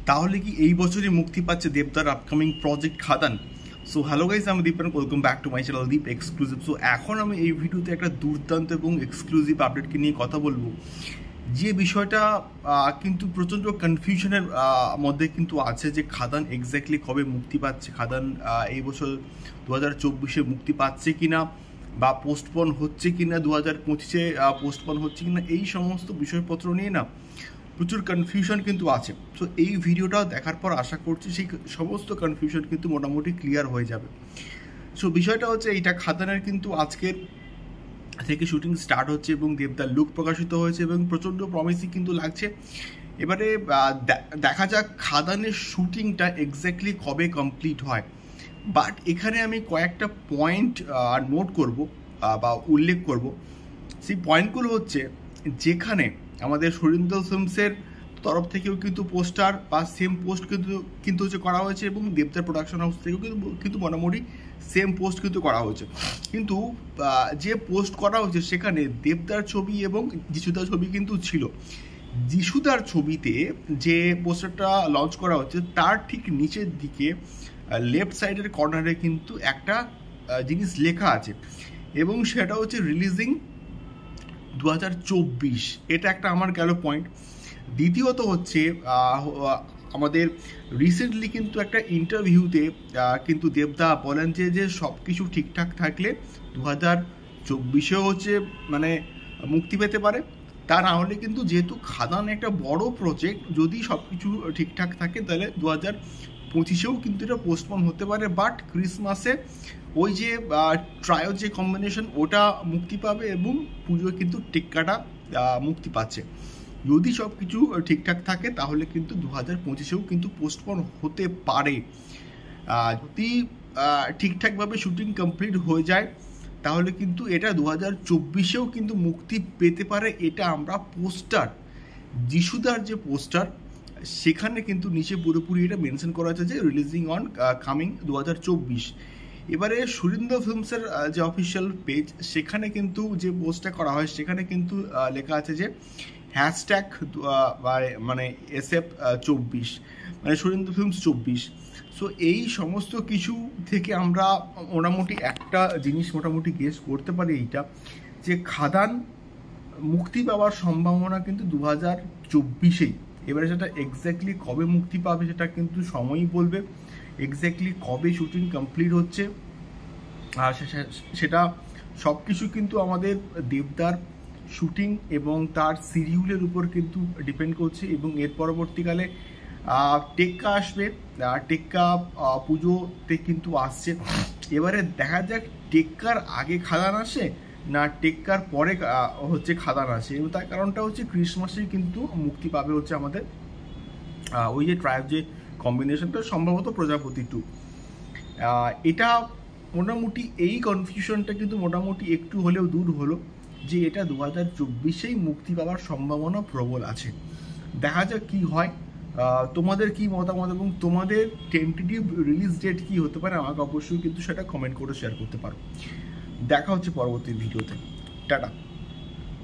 তাহলে কি এই বছরই মুক্তি পাচ্ছে দেবদার upcoming project Khadaan? So hello guys, আমি Deep and welcome back to my channel Deep exclusive. So এখন আমি এই ভিডিওতে একটা দুর্দান্ত এবং এক্সক্লুসিভ আপডেটকে নিয়ে কথা বলবো, যে বিষয়টা কিন্তু প্রচণ্ড কনফিউশনের মধ্যে কিন্তু আছে যে খাদান এক্স্যাক্টলি কবে মুক্তি পাচ্ছে, খাদান এই বছর 2024-এ মুক্তি পাচ্ছে কিনা বা পোস্টপন হচ্ছে কিনা, 2025-এ পোস্টপন হচ্ছে কিনা, এই সমস্ত বিষয়পত্র নিয়ে না প্রচুর কনফিউশন কিন্তু আছে। সো এই ভিডিওটা দেখার পর আশা করছি সেই সমস্ত কনফিউশন কিন্তু মোটামুটি ক্লিয়ার হয়ে যাবে। সো বিষয়টা হচ্ছে এইটা, খাদানের কিন্তু আজকের থেকে শুটিং স্টার্ট হচ্ছে এবং দেবদার লুক প্রকাশিত হয়েছে এবং প্রচণ্ড প্রমিসিং কিন্তু লাগছে। এবারে দেখা যাক খাদানের শুটিংটা এক্স্যাক্টলি কবে কমপ্লিট হয়। বাট এখানে আমি কয়েকটা পয়েন্ট নোট করব বা উল্লেখ করব। সেই পয়েন্টগুলো হচ্ছে, যেখানে আমাদের সুরিন্দর ফিল্মসের তরফ থেকেও কিন্তু পোস্টার বা সেম পোস্ট কিন্তু হচ্ছে করা হয়েছে এবং দেবদার প্রোডাকশন হাউস থেকেও কিন্তু মোটামুটি সেম পোস্ট কিন্তু করা হয়েছে। কিন্তু যে পোস্ট করা হয়েছে সেখানে দেবদার ছবি এবং যিশুদার ছবি কিন্তু ছিল। যিশুদার ছবিতে যে পোস্টারটা লঞ্চ করা হচ্ছে তার ঠিক নিচের দিকে লেফট সাইডের কর্নারে কিন্তু একটা জিনিস লেখা আছে এবং সেটা হচ্ছে রিলিজিং 2024। এটা একটা আমার গেল পয়েন্ট। দ্বিতীয়ত হচ্ছে, আমাদের রিসেন্টলি কিন্তু একটা ইন্টারভিউতে কিন্তু দেবদা বলেন যে সব কিছু ঠিকঠাক থাকলে 2024-এও হচ্ছে মানে মুক্তি পেতে পারে। তা না হলে কিন্তু, যেহেতু খাদান একটা বড় প্রজেক্ট, যদি সব কিছু ঠিকঠাক থাকে তাহলে 2025-এও কিন্তু এটা পোস্টপন হতে পারে। বাট ক্রিসমাসে ওই যে ট্রায়ো যে কম্বিনেশন ওটা মুক্তি পাবে এবং পুজোয় কিন্তু টিক্কাটা মুক্তি পাচ্ছে। যদি সব কিছু ঠিকঠাক থাকে তাহলে কিন্তু 2025-এও কিন্তু পোস্টপন হতে পারে। যদি ঠিকঠাকভাবে শুটিং কমপ্লিট হয়ে যায় তাহলে কিন্তু এটা 2024-এও কিন্তু মুক্তি পেতে পারে। এটা আমরা পোস্টার, যিশুদার যে পোস্টার সেখানে কিন্তু নিচে পুরোপুরি এটা মেনশন করা আছে যে রিলিজিং অন কামিং 2024। এবারে সুরিন্দর ফিল্মসের যে অফিসিয়াল পেজ, সেখানে কিন্তু যে পোস্টটা করা হয় সেখানে কিন্তু লেখা আছে যে হ্যাশট্যাগ মানে SF24, মানে সুরিন্দর ফিল্মস 24। সো এই সমস্ত কিছু থেকে আমরা মোটামুটি একটা জিনিস মোটামুটি গেস করতে পারি, এইটা যে খাদান মুক্তি পাওয়ার সম্ভাবনা কিন্তু 2024-এই। এবারে সেটা এক্স্যাক্টলি কবে মুক্তি পাবে সেটা কিন্তু সময়ই বলবে। এক্স্যাক্টলি কবে শুটিং কমপ্লিট হচ্ছে সেটা সব কিছু কিন্তু আমাদের দেবদার শুটিং এবং তার সিরিউলের উপর কিন্তু ডিপেন্ড করছে। এবং এর পরবর্তীকালে টেক্কা আসবে, টেক্কা পুজোতে কিন্তু আসছে। এবারে দেখা যাক টেক্কার আগে খাদান আসে না টেক্কার পরে হচ্ছে খাদান আসে। এবং তার কারণটা হচ্ছে ক্রিসমাসেই কিন্তু মুক্তি পাবে হচ্ছে আমাদের ওই যে ট্রাইব যে কম্বিনেশনটা, সম্ভবত প্রজাপতি 2। এটা মোটামুটি এই কনফিউশনটা কিন্তু মোটামুটি একটু হলেও দূর হলো যে এটা 2024-এই মুক্তি পাওয়ার সম্ভাবনা প্রবল আছে। দেখা যাক কি হয়। তোমাদের কি মতামত এবং তোমাদের টেন্টেটিভ রিলিজ ডেট কি হতে পারে আমাকে অবশ্যই কিন্তু সেটা কমেন্ট করে শেয়ার করতে পারো। দেখা হচ্ছে পরবর্তী ভিডিওতে। টাটা।